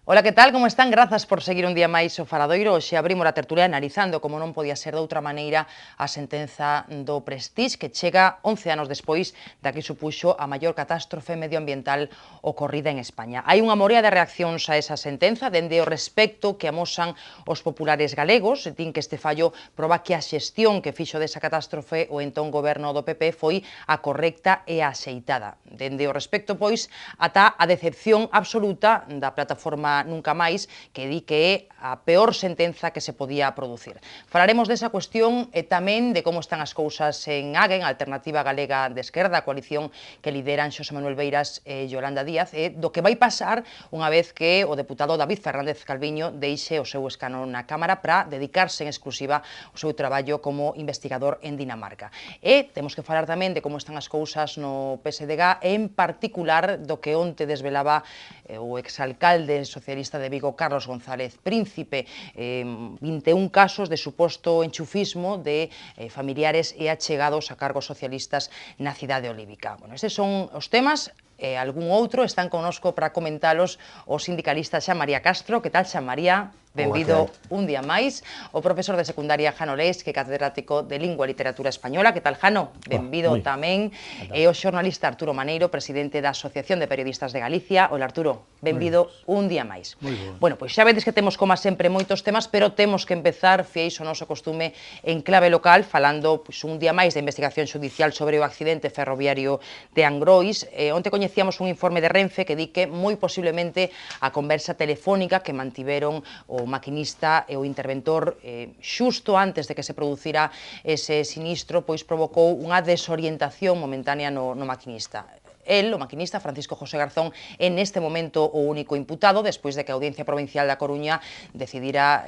Ola, que tal? Como están? Grazas por seguir un día máis o Faladoiro. Hoxe abrimos a tertulia analizando, como non podía ser de outra maneira, a sentenza do Prestige, que chega 11 anos despois da que supuxo a maior catástrofe medioambiental ocorrida en España. Hai unha morea de reaccións a esa sentenza, dende o respecto que amosan os populares galegos. Din que este fallo proba que a xestión que fixo desa catástrofe o entón goberno do PP foi a correcta e a axeitada. Dende o respecto, pois, ata a decepción absoluta da plataforma Nunca Máis, que di que é a peor sentenza que se podía producir. Falaremos desa cuestión e tamén de como están as cousas en AGE, en Alternativa Galega de Esquerda, a coalición que lideran Xosé Manuel Beiras e Yolanda Díaz, e do que vai pasar unha vez que o deputado David Fernández Calviño deixe o seu escano na Cámara para dedicarse en exclusiva ao seu traballo como investigador en Dinamarca. E temos que falar tamén de como están as cousas no PSDG, en particular do que onte desvelaba o exalcalde socialista de Vigo, Carlos González Príncipe, 21 casos de suposto enchufismo de familiares e achegados a cargos socialistas na cidade olívica. Bueno, eses son os temas. Algún outro, están connosco para comentalos o sindicalista Xa María Castro. Que tal, Xa María? Benvido un día máis. O profesor de secundaria Jano Leis, que é catedrático de Lingua e Literatura Española. Que tal, Jano? Benvido tamén. E o xornalista Arturo Maneiro, presidente da Asociación de Periodistas de Galicia. Hola, Arturo. Benvido un día máis. Bueno, pois xa vedes que temos, como sempre, moitos temas, pero temos que empezar, fieis o noso costume, en clave local, falando un día máis de investigación xudicial sobre o accidente ferroviario de Angrois. Onte coñecíamos un informe de Renfe que di que moi posiblemente a conversa telefónica que mantiveron o maquinista e o interventor xusto antes de que se producira ese sinistro, pois provocou unha desorientación momentánea no maquinista. El, o maquinista Francisco José Garzón, é neste momento o único imputado, despois de que a Audiencia Provincial da Coruña decidira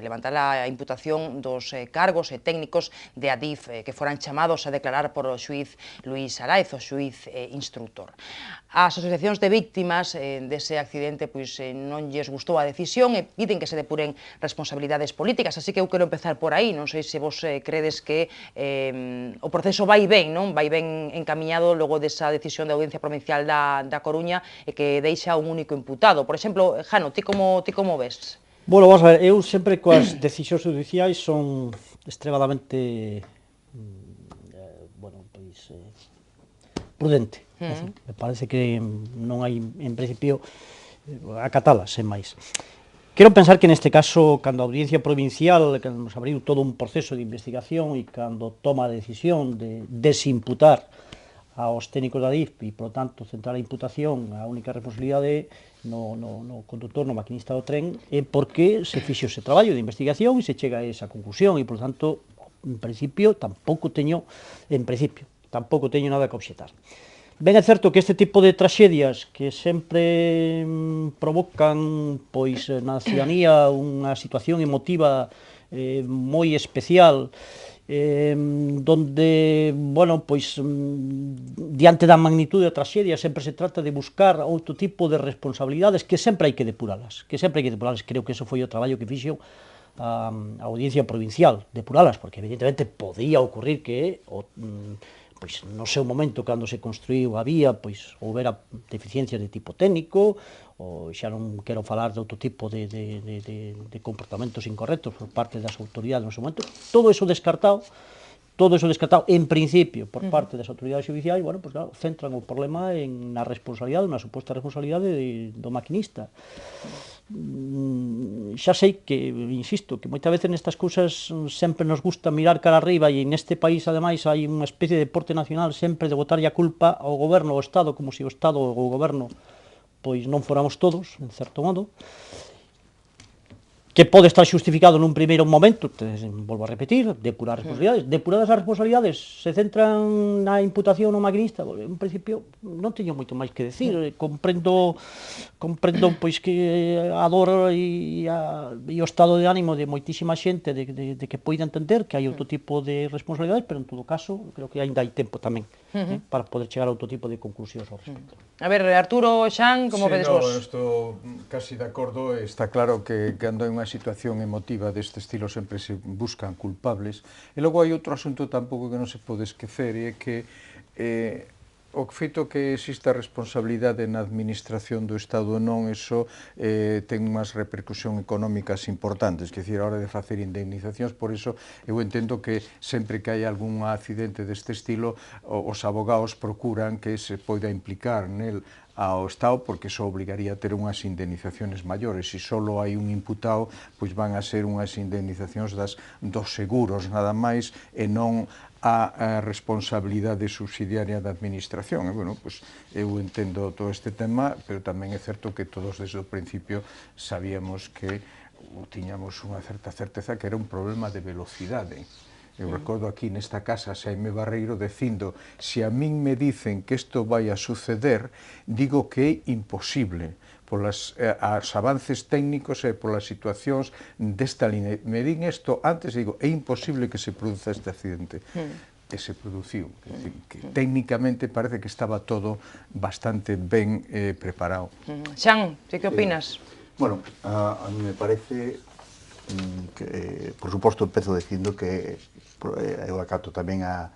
levantar a imputación dos cargos e técnicos de Adif que foran chamados a declarar por o xuiz Luís Araez, o xuiz instructor. As asociacións de víctimas dese accidente non lles gustou a decisión e piden que se depuren responsabilidades políticas, así que eu quero empezar por aí. Non sei se vos credes que o proceso vai ben, non? Vai ben encamiñado logo desa decisión da Audiencia Provincial da Coruña e que deixa un único imputado. Por exemplo, Jano, ti como ves? Bueno, vamos a ver, eu sempre coas decisións judiciais son extremadamente prudente. Me parece que non hai, en principio, acatalas, sen máis. Quero pensar que neste caso, cando a Audiencia Provincial, cando nos abriu todo un proceso de investigación e cando toma a decisión de desimputar aos técnicos da DIF e, por tanto, centrar a imputación, a única responsabilidade no conductor, no maquinista do tren, é porque se fixo ese traballo de investigación e se chega a esa conclusión e, por tanto, en principio, tampouco teño nada que obxetar. Ben é certo que este tipo de traxedias que sempre provocan na ciudadanía unha situación emotiva moi especial, donde, diante da magnitude da traxedia sempre se trata de buscar outro tipo de responsabilidades que sempre hai que depuralas, creo que eso foi o traballo que fixo a Audiencia Provincial, depuralas, porque evidentemente podía ocurrir que no seu momento, cando se construíu a vía, houbera deficiencias de tipo técnico, ou xa non quero falar de outro tipo de comportamentos incorrectos por parte das autoridades no seu momento. Todo eso descartado, en principio, por parte das autoridades judiciais, claro, centran o problema na responsabilidade, na suposta responsabilidade do maquinista. Xa sei que, insisto, que moitas veces nestas cousas sempre nos gusta mirar cara arriba e neste país, ademais, hai unha especie de deporte nacional sempre de botarlle a culpa ao goberno, ao Estado, como se o Estado ou o goberno non fóramos todos, en certo modo, que pode estar xustificado nun primeiro momento, volvo a repetir, depurar responsabilidades. Depuradas as responsabilidades, se centran na imputación no maquinista, en principio non teño moito máis que decir. Comprendo que a dor e o estado de ánimo de moitísima xente de que poida entender que hai outro tipo de responsabilidades, pero en todo caso, creo que ainda hai tempo tamén para poder chegar a outro tipo de conclusións ao respecto. A ver, Arturo, Xan, como vedes vos? Estou casi de acordo. Está claro que cando hai unha situación emotiva deste estilo sempre se buscan culpables. E logo hai outro asunto tampouco que non se pode esquecer, e é que o feito que exista responsabilidade na administración do Estado ou non, eso ten unhas repercusión económicas importantes, que decir, a hora de facer indemnizacións, por iso eu entendo que sempre que hai algún accidente deste estilo, os abogados procuran que se poida implicar nel ao Estado, porque iso obrigaría a ter unhas indemnizacións maiores. Se só hai un imputado, pois van a ser unhas indemnizacións dos seguros, nada máis, e non a responsabilidade subsidiaria da administración. E, bueno, pois, eu entendo todo este tema, pero tamén é certo que todos desde o principio sabíamos que tiñamos unha certa certeza que era un problema de velocidade. Eu recordo aquí nesta casa Xaime Barreiro dicindo: se a min me dicen que isto vai a suceder, digo que é imposible polos avances técnicos e polas situacións desta línea. Me din isto antes e digo, é imposible que se produza este accidente. E se produciu. Que técnicamente parece que estaba todo bastante ben preparado. Xan, ti que opinas? Bueno, a mí me parece que, por suposto, empezo dicindo que eu acato tamén a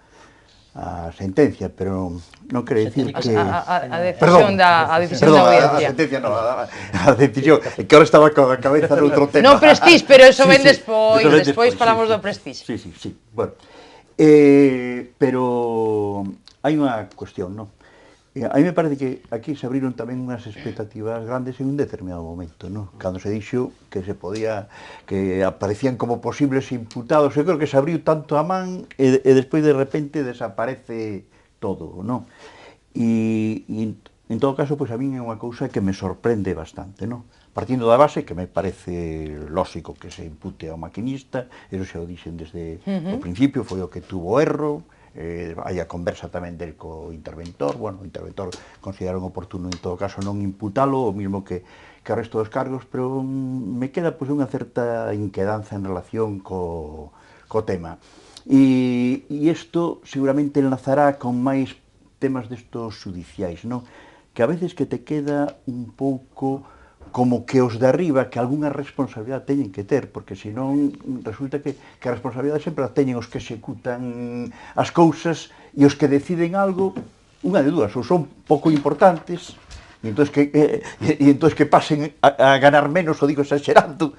sentencia, pero non quere dicir que... A decisión da audiencia. A sentencia non, a decisión, que ahora estaba con a cabeza noutro tema. Non Prestige, pero eso ven despois falamos do Prestige. Sí, bueno. Pero hai unha cuestión, non? A mí me parece que aquí se abriron tamén unhas expectativas grandes en un determinado momento, non? Cando se dixo que se podía, que aparecían como posibles imputados, eu creo que se abriu tanto a man e despois de repente desaparece todo, non? E en todo caso, pois a min é unha cousa que me sorprende bastante, non? Partindo da base que me parece lógico que se impute ao maquinista, eso xa o dixen desde o principio, foi o que tuvo erro, hai a conversa tamén del co interventor, bueno, o interventor consideraron oportuno en todo caso non imputalo, o mismo que o resto dos cargos, pero me queda pois unha certa inquedanza en relación co tema. E isto seguramente enlazará con máis temas destos judiciais, non? Que a veces que te queda un pouco como que os de arriba, que algunha responsabilidade teñen que ter, porque senón resulta que a responsabilidade sempre a teñen os que executan as cousas e os que deciden algo, unha de dúas, ou son pouco importantes, e entón que pasen a ganar menos, o digo exagerando,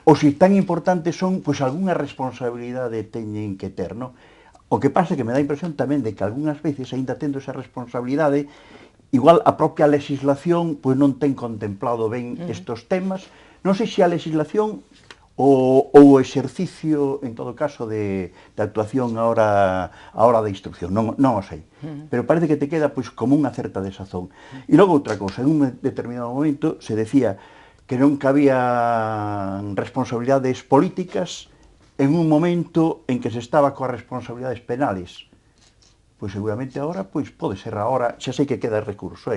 ou se tan importantes son, pois algunha responsabilidade teñen que ter, non? O que pasa é que me dá a impresión tamén de que algunhas veces, aínda tendo esa responsabilidade, igual a propia legislación pois non ten contemplado ben estes temas. Non sei se a legislación ou o exercicio, en todo caso, de actuación a hora da instrucción, non o sei. Pero parece que te queda pois como unha certa desazón. E logo outra cousa, en un determinado momento se decía que non cabía responsabilidades políticas en un momento en que se estaba coas responsabilidades penales. Pois seguramente agora, pois pode ser agora, xa sei que queda recurso,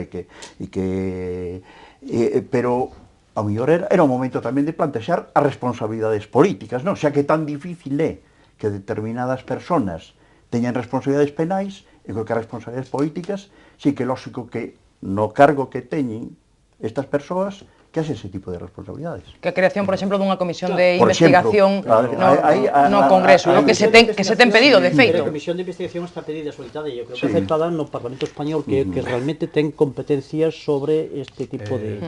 pero ao mellor era o momento tamén de plantexar as responsabilidades políticas, non? Xa que tan difícil é que determinadas persoas teñan responsabilidades penais, e creo que as responsabilidades políticas, sí que é lógico que no cargo que teñen estas persoas, que haxe ese tipo de responsabilidades. Que a creación, por exemplo, dunha comisión de investigación no Congreso, que se ten pedido, de feito. A comisión de investigación está pedida, solicitada, e eu creo que aceptada no Parlamento Español, que realmente ten competencias sobre este tipo de...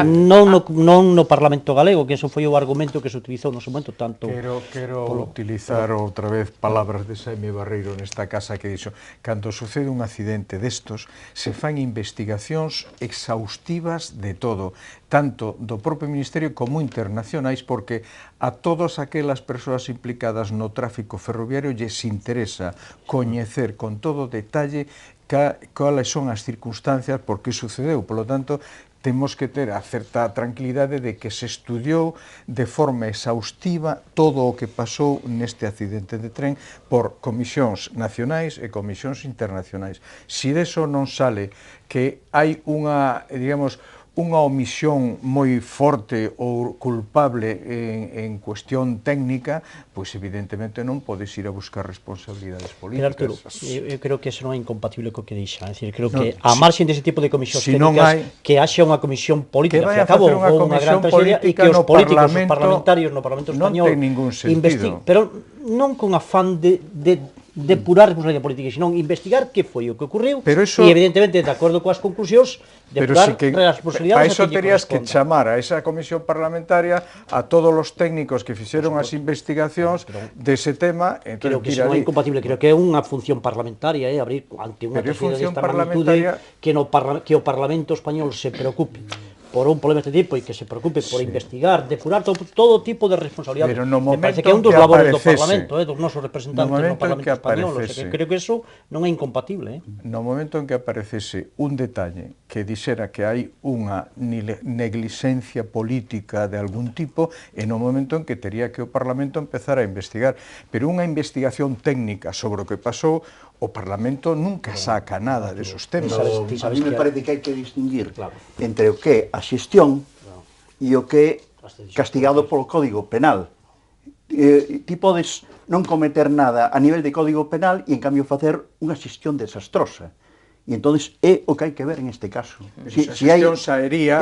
Non no Parlamento Galego, que eso foi o argumento que se utilizou no seu momento, tanto... Quero utilizar outra vez palabras de Xaime Barreiro nesta casa que dixo: cando sucede un accidente destos, se fan investigacións exhaustivas de todo, tanto do propio Ministerio como internacionais, porque a todas aquelas persoas implicadas no tráfico ferroviario lles interesa coñecer con todo detalle cales son as circunstancias por que sucedeu. Por lo tanto, temos que ter a certa tranquilidade de que se estudiou de forma exhaustiva todo o que pasou neste accidente de tren por comisións nacionais e comisións internacionais. Se deso non sale que hai unha, digamos, unha omisión moi forte ou culpable en cuestión técnica, pois evidentemente non podes ir a buscar responsabilidades políticas. Pero Arturo, eu creo que eso non é incompatible co que dixan, é dicir, creo que a marxen dese tipo de comisións técnicas, que haxa unha comisión política, que acabo ou unha gran tragedia, e que os políticos, os parlamentarios no Parlamento Español non ten ningún sentido, pero non con afán de depurar responsabilidade política, senón investigar que foi o que ocorreu e, evidentemente, de acordo coas conclusións, depurar responsabilidades. Para iso terías que chamar a esa comisión parlamentaria a todos os técnicos que fixeron as investigacións dese tema. Creo que iso non é incompatible, creo que é unha función parlamentaria, abrir ante unha tragedia desta magnitude que o Parlamento español se preocupe por un problema deste tipo e que se preocupe por investigar, depurar todo tipo de responsabilidades. Me parece que é un dos labores do Parlamento, dos nosos representantes no Parlamento español. Creo que eso non é incompatible. No momento en que aparecese un detalle que dixera que hai unha negligencia política de algún tipo, e no momento en que tería que o Parlamento empezar a investigar. Pero unha investigación técnica sobre o que pasou, o Parlamento nunca saca nada desos temas. A mí me parece que hai que distinguir entre o que é a xestión e o que é castigado polo Código Penal. Ti podes non cometer nada a nivel de Código Penal e, en cambio, facer unha xestión desastrosa. E entón é o que hai que ver en este caso. Esa xestión saería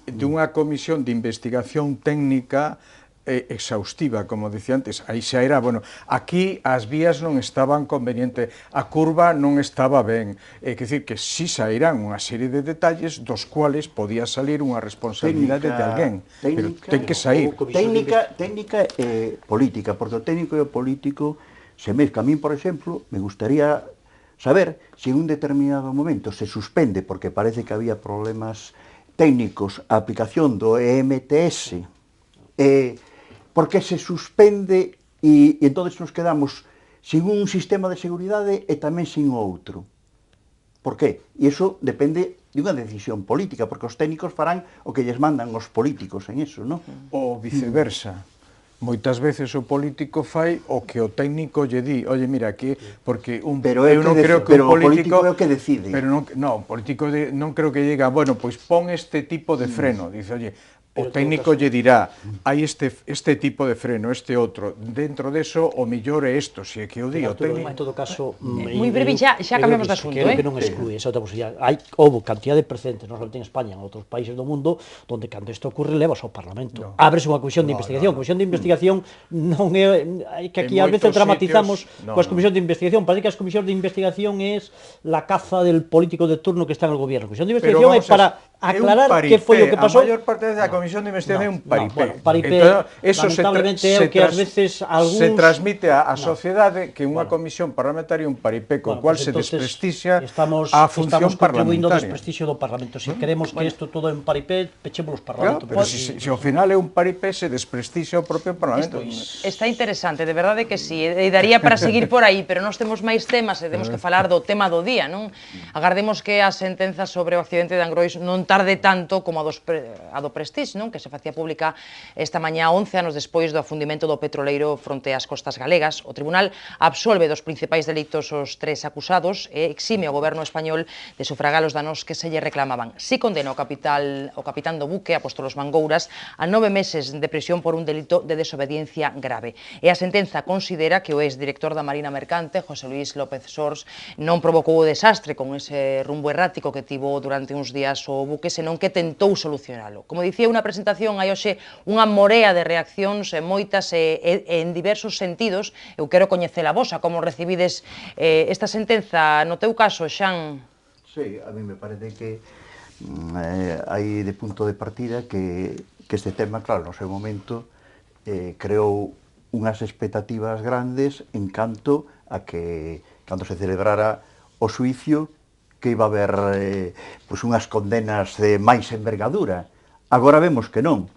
dunha comisión de investigación técnica exhaustiva, como dicía antes. Aí xa era, bueno, aquí as vías non estaban conveniente, a curva non estaba ben, quer dicir que si sairán unha serie de detalles dos cuales podía salir unha responsabilidade de alguén, pero ten que sair. Técnica e política, porque o técnico e o político se mezcla. A mí, por exemplo, me gustaría saber se en un determinado momento se suspende, porque parece que había problemas técnicos, a aplicación do EMTS, porque se suspende e entón nos quedamos sin un sistema de seguridade e tamén sin outro. Por qué? E iso depende de unha decisión política, porque os técnicos farán o que lles mandan os políticos en iso, non? Ou viceversa. Moitas veces o político fai o que o técnico lle di. Oye, mira, aquí, porque eu non creo que un político é o que decide. Pero non, o político non creo que diga, bueno, pois pon este tipo de freno. Dice, oye, o técnico lle dirá, hai este tipo de freno, este outro, dentro deso o mellor é isto, se é que o di o técnico. En todo caso, moi breve, xa cambiamos de asunto, que non exclúe esa outra posibilidade. Houve cantidad de precedentes, non solamente en España, en outros países do mundo, donde cando isto ocurre levas ao Parlamento. Ábrese unha comisión de investigación. Comisión de investigación non é que aquí ás veces dramatizamos coas comisións de investigación. Parece que as comisións de investigación é la caza del político de turno que está en el gobierno. Comisión de investigación é para aclarar que foi o que pasou. A maior parte da comisión de investigación é un paripé. Eso lamentablemente é o que ás veces algúns se transmite á sociedade que unha comisión parlamentaria é un paripé, co cual se desprestixia a función parlamentaria. Estamos contribuindo ao desprestixio do Parlamento. Se queremos que isto todo é un paripé, pechemos os parlamentos. Pero se ao final é un paripé, se desprestixia o propio Parlamento. Está interesante, de verdade que sí. E daría para seguir por aí, pero nós temos máis temas e temos que falar do tema do día, non? Agardemos que a sentenza sobre o accidente de Angrois non tarde tanto como a do Prestige, non? Que se facía pública esta mañá 11 anos despois do afundimento do petroleiro fronte ás costas galegas. O Tribunal absolve dos principais delitos os tres acusados e exime o goberno español de sufragar os danos que se lle reclamaban. Si condena o capitán do buque, Apóstolos Mangouras, a 9 meses de prisión por un delito de desobediencia grave. E a sentenza considera que o exdirector da Marina Mercante, José Luis López Sors, non provocou o desastre con ese rumbo errático que tivo durante uns días o buque, senón que tentou solucionalo. Como dicía unha presentación, hai hoxe unha morea de reaccións, moitas en diversos sentidos. Eu quero coñecer a vosa, como recibides esta sentenza. No teu caso, Xan? Sí, a mí me parece que hai de punto de partida que este tema, claro, no seu momento creou unhas expectativas grandes en canto a que, cando se celebrara o xuicio, que iba a haber unhas condenas de máis envergadura. Agora vemos que non.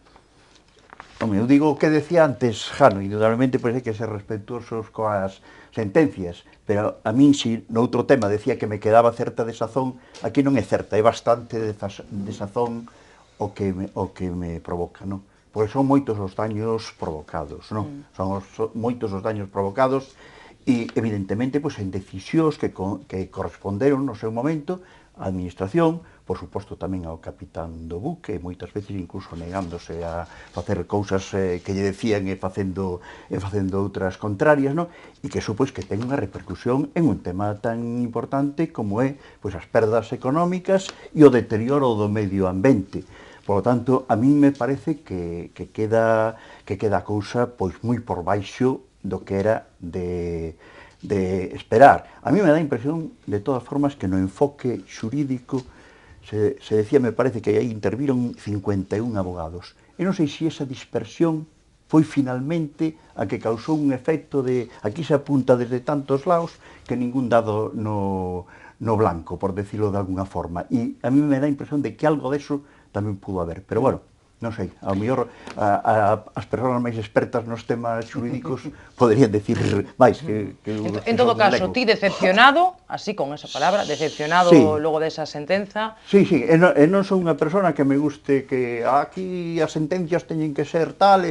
Eu digo o que decía antes, Jano, indudablemente hai que ser respetuosos coas sentencias, pero a min, si no outro tema decía que me quedaba certa desazón, aquí non é certa, é bastante desazón o que me provoca, non? Porque son moitos os daños provocados, non? Son moitos os daños provocados e, evidentemente, en decisións que corresponderon no seu momento a administración, por suposto tamén ao capitán do buque, moitas veces incluso negándose a facer cousas que lle decían e facendo outras contrarias, non? E que supón que ten unha repercusión en un tema tan importante como é as perdas económicas e o deterioro do medio ambiente. Por lo tanto, a mí me parece que queda a cousa moi por baixo do que era de de esperar. A mí me dá a impresión, de todas formas, que no enfoque xurídico se decía, me parece, que aí interviron 51 abogados. E non sei se esa dispersión foi finalmente a que causou un efecto de aquí se apunta desde tantos lados que ningún dado no blanco, por decirlo de alguna forma. E a mí me dá a impresión de que algo deso tamén pudo haber. Pero bueno, non sei, ao mellor as persoas máis expertas nos temas xurídicos poderían decir máis que En todo caso, ti decepcionado, así con esa palabra, decepcionado logo desa sentenza. Sí, e non son unha persona que me guste que aquí as sentencias teñen que ser tal,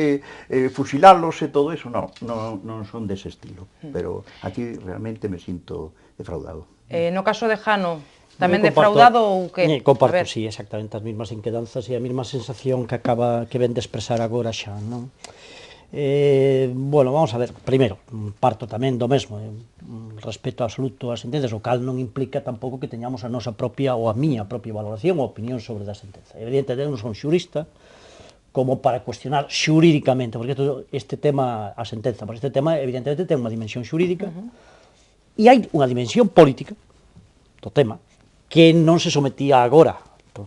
fusilalos e todo eso, non son dese estilo, pero aquí realmente me sinto defraudado. No caso de Jano, tamén defraudado ou que? Comparto, sí, exactamente as mesmas inquedanzas e a mesma sensación que ven de expresar agora xa, non? Bueno, vamos a ver, primeiro, parto tamén do mesmo, respeto absoluto ás sentencias, o cal non implica tampouco que teñamos a nosa propia ou a miña propia valoración ou opinión sobre a sentenza. Evidentemente, non son xurista, como para cuestionar xurídicamente, porque este tema, a sentenza, por este tema, evidentemente, ten unha dimensión xurídica, e hai unha dimensión política do tema, que non se sometía agora,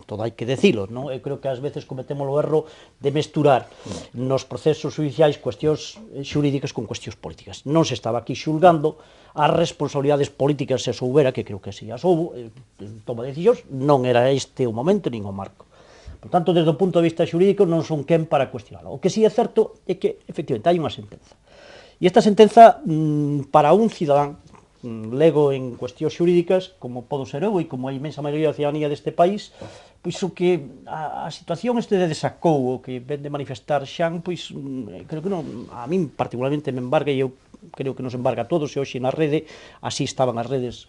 todo hai que decilo, non? Eu creo que ás veces cometemos o erro de mesturar nos procesos judiciais cuestións xurídicas con cuestións políticas. Non se estaba aquí xulgando as responsabilidades políticas se soubera, que creo que si as houbo, toma de decisións, non era este o momento nin o marco. Por tanto, desde o punto de vista xurídico non son quen para cuestionarlo. O que si é certo é que, efectivamente, hai unha sentenza. E esta sentenza, para un cidadán, lego en cuestións xurídicas, como podo ser eu e como a imensa maioría da ciudadanía deste país, pois o que a situación este de desacou, o que ven de manifestar Xan, pois creo que non, a min particularmente me embarga, e eu creo que nos embarga a todos, e hoxe na rede, así estaban as redes.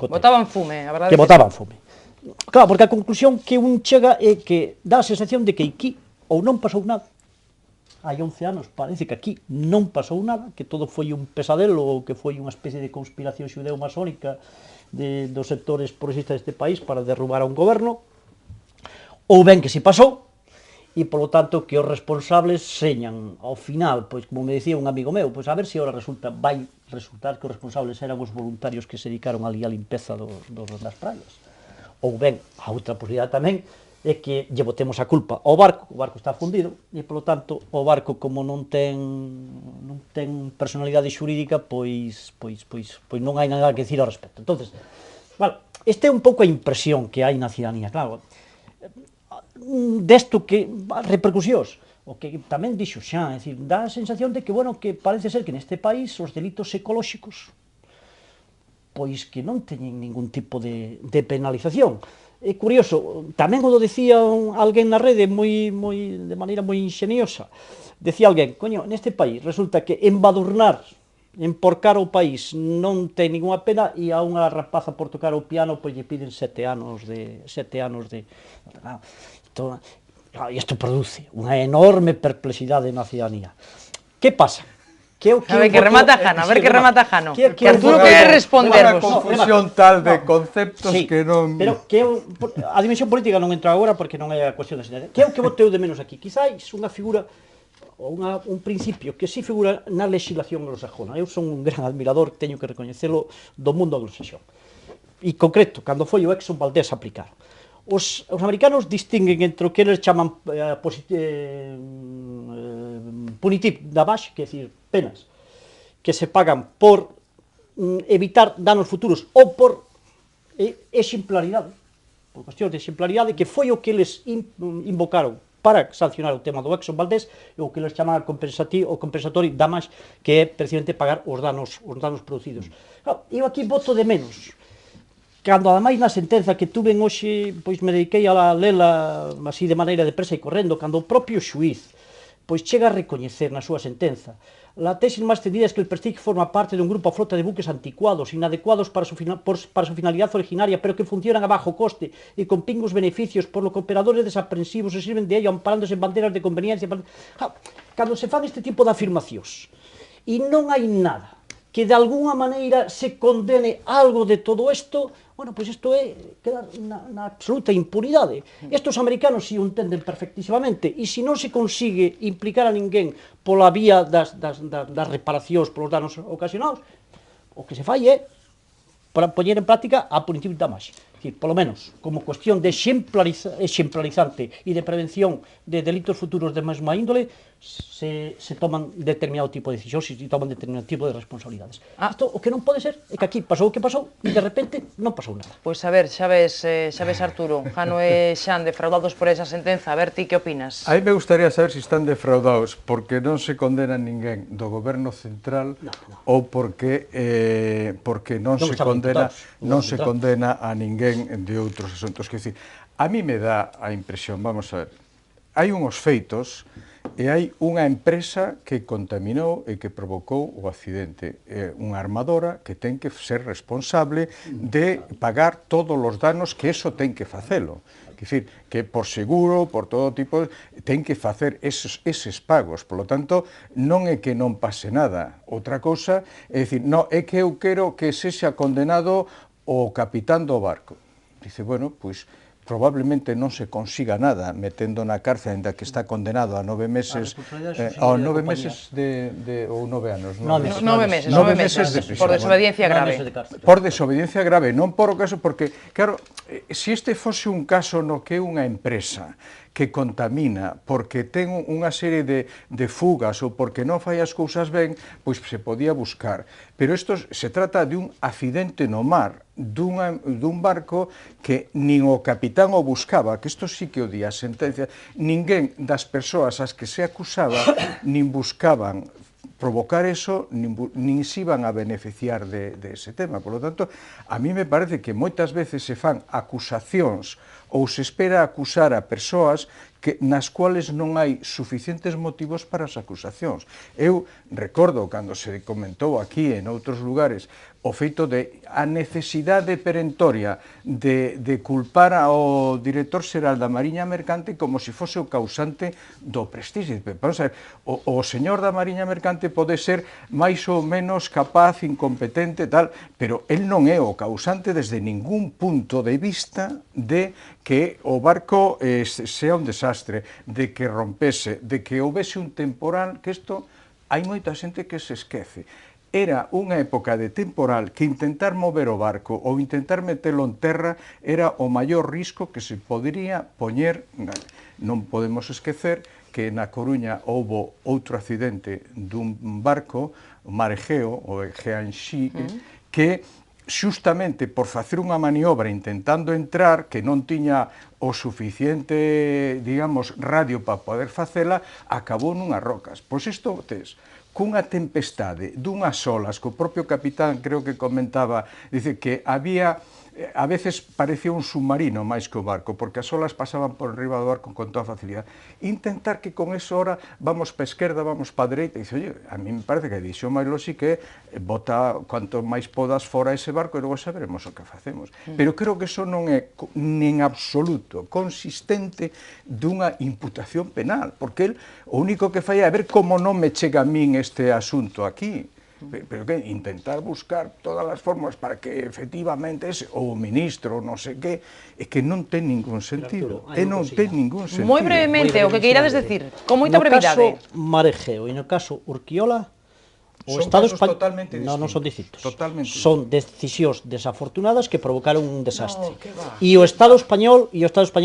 Botaban fume, a verdade. Que botaban fume. Claro, porque a conclusión que un chega é que dá a sensación de que aquí ou non pasou nada, hai 11 anos, parece que aquí non pasou nada, que todo foi un pesadelo ou que foi unha especie de conspiración xudeo-masónica dos sectores progresistas deste país para derrubar a un goberno, ou ben que si pasou, e, polo tanto, que os responsables señan, ao final, pois, como me decía un amigo meu, pois a ver se agora vai resultar que os responsables eran os voluntarios que se dedicaron ali a limpeza das praias. Ou ben, a outra posibilidade tamén, é que lle botemos a culpa ao barco, o barco está fundido, e, polo tanto, o barco, como non ten personalidade xurídica, pois non hai nada que decir ao respecto. Entonces, bueno, esta é un pouco a impresión que hai na ciudadanía, claro, desto que, repercusións, o que tamén dixo xa, é dicir, dá a sensación de que, bueno, que parece ser que neste país os delitos ecolóxicos, pois que non teñen ningún tipo de penalización. É curioso, tamén o decía alguén na rede de maneira moi ingeniosa. Decía alguén, coño, neste país resulta que embadurnar, emporcar o país non ten ninguna pena e a unha rapaza por tocar o piano pois lle piden 7 anos de... Isto produce unha enorme perplexidade na ciudadanía. Que pasa? A ver que remata Jano, que Arturo quere respondervos. Unha confusión tal de conceptos que non... Pero que a dimensión política non entra agora porque non é a cuestión da sentencia. Que é o que boteu de menos aquí? Quizáis unha figura ou un principio que si figura na legislación anglosajona. Eu son un gran admirador, teño que recoñecelo, do mundo anglosaxón. E concreto, cando foi o Exxon Valdez a aplicar. Os americanos distinguen entre o que eles chaman punitive damage, que é dicir, penas que se pagan por evitar danos futuros ou por exemplaridade, por cuestións de exemplaridade, que foi o que eles invocaron para sancionar o tema do Exxon Valdez, e o que eles chaman o compensatory damage, que é precisamente pagar os danos producidos. Eu aquí voto de menos. Cando, ademais, na sentenza que tuve hoxe, pois me dediquei a lela así de maneira depresa e correndo, cando o propio xuiz pois chega a recoñecer na súa sentenza. La tesis máis tendida é que el Prestige forma parte de un grupo a flota de buques anticuados, inadecuados para su finalidade originaria, pero que funcionan a bajo coste e con pingos beneficios, por lo que operadores desaprensivos se sirven de ello amparándose en banderas de conveniencia. Cando se fan este tipo de afirmacións e non hai nada que de alguna maneira se condene algo de todo isto, Bueno, pois isto é quedar na absoluta impunidade. Estos americanos si o entenden perfectísimamente, e se non se consigue implicar a ninguén pola vía das reparacións polos danos ocasionados, o que se fai é para poñer en práctica a punición da máis. Decir, polo menos, como cuestión de exemplarizante e de prevención de delitos futuros de mesma índole, se toman determinado tipo de decisións e se toman determinado tipo de responsabilidades. Isto o que non pode ser é que aquí pasou o que pasou e de repente non pasou nada. Pois a ver, xa ves Arturo, Jano e Xan defraudados por esa sentenza, a ver ti que opinas? A mí me gustaría saber se están defraudados porque non se condena ninguén do goberno central ou porque non se condena a ninguén de outros asuntos. Quer dizer, a mí me dá a impresión, vamos a ver, hai unhos feitos e hai unha empresa que contaminou e que provocou o accidente. É unha armadora que ten que ser responsable de pagar todos os danos que eso ten que facelo. Quer dizer, que por seguro, por todo tipo, ten que facer eses pagos. Por lo tanto, non é que non pase nada. Outra cousa é dicir, non, é que eu quero que sexa condenado o capitán do barco. Dice, bueno, pois probablemente non se consiga nada metendo na cárcel, ainda que está condenado a 9 meses, a 9 meses ou 9 anos. 9 meses de prisión. Por desobediencia grave. Por desobediencia grave, non por o caso, porque, claro, se este fose un caso no que é unha empresa que contamina porque ten unha serie de fugas ou porque non fai as cousas ben, pois se podía buscar. Pero isto se trata de un accidente no mar, dun barco que nin o capitán o buscaba, que isto sí que o di a sentencia, ninguén das persoas ás que se acusaba nin buscaban provocar eso, nin se iban a beneficiar de ese tema. Por lo tanto, a mí me parece que moitas veces se fan acusacións ou se espera acusar a persoas nas cuales non hai suficientes motivos para as acusacións. Eu recordo, cando se comentou aquí en outros lugares, o feito de a necesidade perentoria de culpar ao director xeral da Mariña Mercante como se fose o causante do Prestige. Vamos a ver, o señor da Mariña Mercante pode ser máis ou menos capaz, incompetente, tal, pero el non é o causante desde ningún punto de vista de que o barco sea un desastre, de que rompese, de que houvese un temporal, que isto hai moita xente que se esquece. Era unha época de temporal que intentar mover o barco ou intentar metelo en terra era o maior risco que se podría poñer. Non podemos esquecer que na Coruña houbo outro accidente dun barco, o Mar Egeo, o Aegean Sea, que xustamente por facer unha maniobra intentando entrar, que non tiña o suficiente, digamos, radio para poder facela, acabou nunhas rocas. Pois isto tes cunha tempestade, dunhas olas, que o propio capitán creo que comentaba, dice que había, a veces parecía un submarino máis que o barco, porque as olas pasaban por riba do barco con toda facilidade. Intentar que con eso hora vamos pa esquerda, vamos pa dereita, e dice, oye, a mí me parece que a decisión máis lóxica é bota cuanto máis podas fora ese barco e logo saberemos o que facemos. Pero creo que eso non é nin absoluto consistente dunha imputación penal, porque el o único que fai é ver como non me chega a min este asunto aquí. Pero que intentar buscar todas as formas para que efectivamente ese, ou o ministro, non sei que, é que non ten ningún sentido. Non ten ningún sentido. Moi brevemente, o que queirades decir, con moita brevidade. No caso Mar Egeo e no caso Urquiola, o Estado español non son distintos. Son decisións desafortunadas que provocaron un desastre. E o Estado español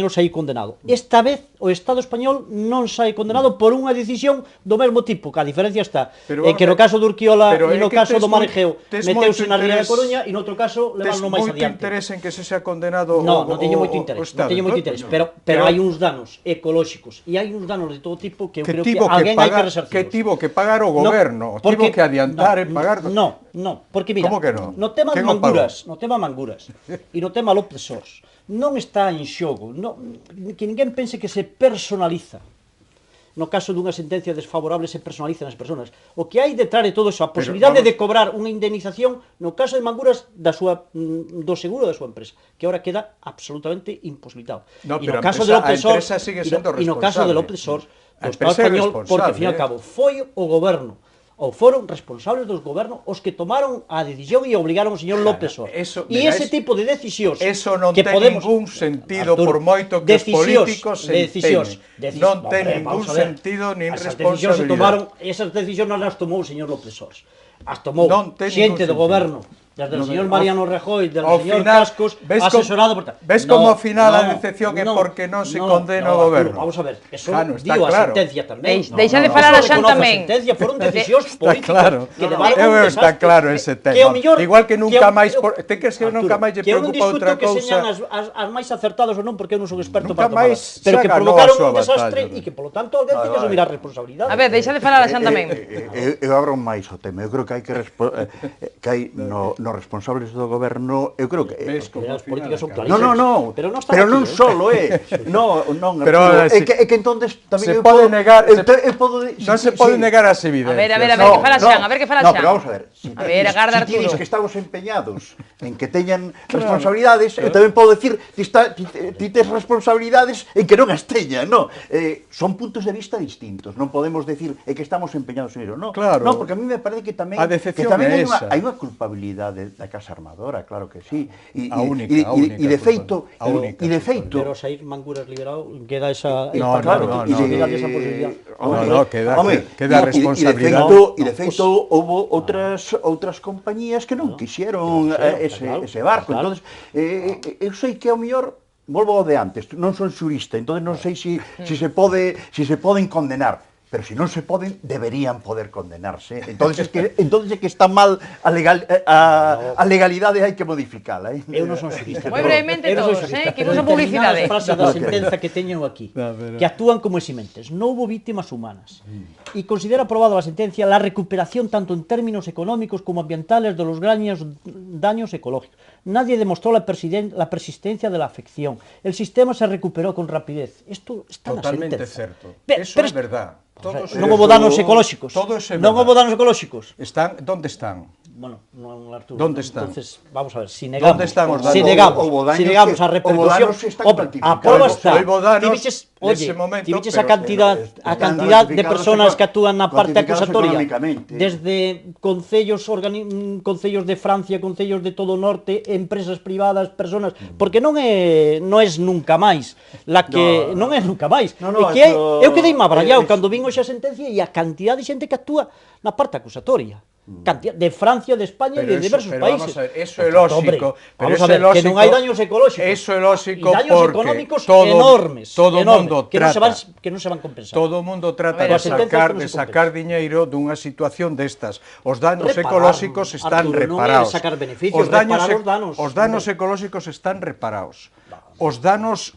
saí condenado. Esta vez o Estado español non sae condenado por unha decisión do mesmo tipo, que a diferencia está en que no caso de Urquiola e no caso do Mar Egeo meteuse na ría de Coruña e no outro caso leváno máis adiante. Tes moito interés en que se sea condenado o Non teño moito interés, pero hai uns danos ecolóxicos e hai uns danos de todo tipo que eu creo que alguén hai que resarcir. Que tivo que pagar o goberno, tivo que adiantar e pagar. No, porque mira, no tema Manguras e no tema López Sors non está en xogo, que ninguén pense que se personaliza. No caso dunha sentencia desfavorable se personaliza nas persoas. O que hai detrás de todo iso, a posibilidade de cobrar unha indemnización no caso de Manguras do seguro da súa empresa, que agora queda absolutamente imposibilitado. E no caso de López Sors, do Estado español, porque, ao fin e ao cabo, foi o goberno ou foron responsables dos gobernos os que tomaron a decisión e obligaron ao señor López Sor. E ese tipo de decisións eso non que ten podemos... ningún sentido, Arturo, por moito que os políticos se decisións, empeñen. Non ten ningún sentido nin responsabilidade. Esas decisións non as tomou o señor López Sor. As tomou xente do ningún goberno, desde o señor Mariano Rajoy, desde o señor final, Cascos, asesorado por... Ves como ao final a decepción é porque non se condena o goberno. Vamos a ver, eso Claro, está dio a claro. sentencia tamén. Deixa de falar a Xan tamén. Foron decisións políticas Claro, que levaron a un está desastre. claro ese tema. Que o mellor, igual que nunca máis, ten que Arturo, nunca máis lle preocupa outra que señan cousa. as máis acertadas ou non, porque eu non son experto Nunca para tomar, máis pero que xa ganou provocaron a súa un desastre batalla. e que, polo tanto, alguén ten que asumir a responsabilidade. A ver, deixa de falar a Xan tamén. Eu abro máis o tema. Eu creo que hai no responsables do goberno, eu creo que Ves como As políticas son No, clarísimas. pero non están non aquí, solo, non, Pero Arturo, ahora sí. é que entonces tamén Se eu pode podo negar, non se pode negar as evidencias. A ver, que fala Xan, a ver que fala No, Xan. pero vamos a ver. A ver, agarda Si Arturo. que estamos empeñados en que teñan responsabilidades, eu tamén podo decir, ti tes responsabilidades en que non as teñan, non? Son puntos de vista distintos, non podemos decir que estamos empeñados en eso, non? Claro. Non, porque a mí me parece que tamén A decepción é esa. hai unha culpabilidade da Casa Armadora, claro que sí. A única E de feito, culpa. A única feito, Pero sair Manguras liberado, queda esa... No, claro, no, e no. esa posibilidad. Queda responsabilidade. E de feito houve outras compañías que non quixeron ese barco. Entonces, eu sei que ao mellor volvo ao de antes, non son xurista, entonces non sei se se poden condenar. Pero se non se poden, deberían poder condenarse. Entonces é que está mal a legalidade, hai que modificala. Eu non son xurista. Moi brevemente todos, que cousa publicidade. As frases da sentenza que teño aquí, que actúan como eximentes. Non houve víctimas humanas. E considera aprobada a sentencia la recuperación tanto en términos económicos como ambientales de los daños ecológicos. Nadie demostró la persistencia de la afección. El sistema se recuperó con rapidez. Esto está na Totalmente sentenza. certo. Eso é verdad. Non houve danos ecolóxicos. Todo é non houve danos ecolóxicos. ¿Dónde están? Bueno, non, Arturo. ¿Dónde están? Entonces, vamos a ver, si negamos, ¿Dónde están os danos? si negamos a repercusión, a prueba está. Oye, tiviches a cantidad de personas que actúan na parte acusatoria, desde concellos de Francia, concellos de todo o norte, empresas privadas, personas, porque non é nunca máis, non é nunca máis. Eu quedei abrallado cando vin hoxe a sentencia e a cantidad de xente que actúa na parte acusatoria. De Francia, de España e de diversos países. Vamos a ver, eso é lógico. Vamos a ver, que non hai daños ecolóxicos. Eso é lógico porque... daños económicos enormes. Todo o mundo trata. Que non se van compensar. Todo o mundo trata de sacar diñeiro dunha situación destas. Os danos ecolóxicos están reparados. Os danos ecolóxicos están reparados. Os danos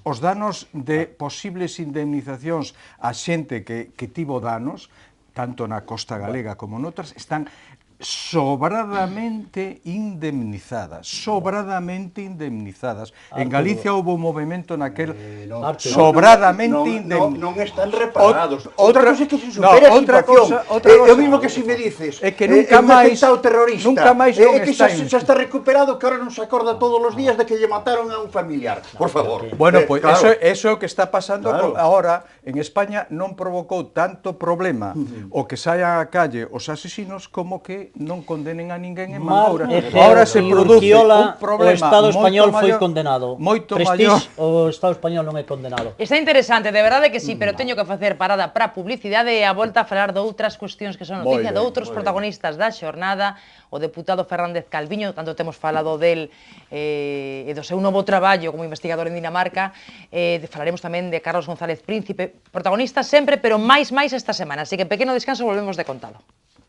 de posibles indemnizacións a xente que tivo danos, tanto na costa galega como noutras, están sobradamente indemnizadas. En Galicia houve un movimento naquel sobradamente indemnizados. Non están reparados. Outra cosa é que se supere a situación. É o mismo que se me dices, é que nunca máis terrorista. Nunca máis non que xa está recuperado, que ahora non se acorda todos os días de que lle mataron a un familiar. Por favor. Bueno, pois eso é o que está pasando agora en España. Non provocou tanto problema o que saian á calle os asesinos como que non condenen a ninguén en Mangoura. Agora se produce un problema. O Estado español foi condenado. Moito maior. O Estado español non é condenado. Está interesante, de verdade que sí, pero teño que facer parada para publicidade e a volta a falar de outras cuestións que son noticia, de outros protagonistas da xornada. O deputado Fernández Calviño, tanto temos falado del e do seu novo traballo como investigador en Dinamarca. Falaremos tamén de Carlos González Príncipe, protagonista sempre, pero máis esta semana. Así que pequeno descanso, volvemos de contalo.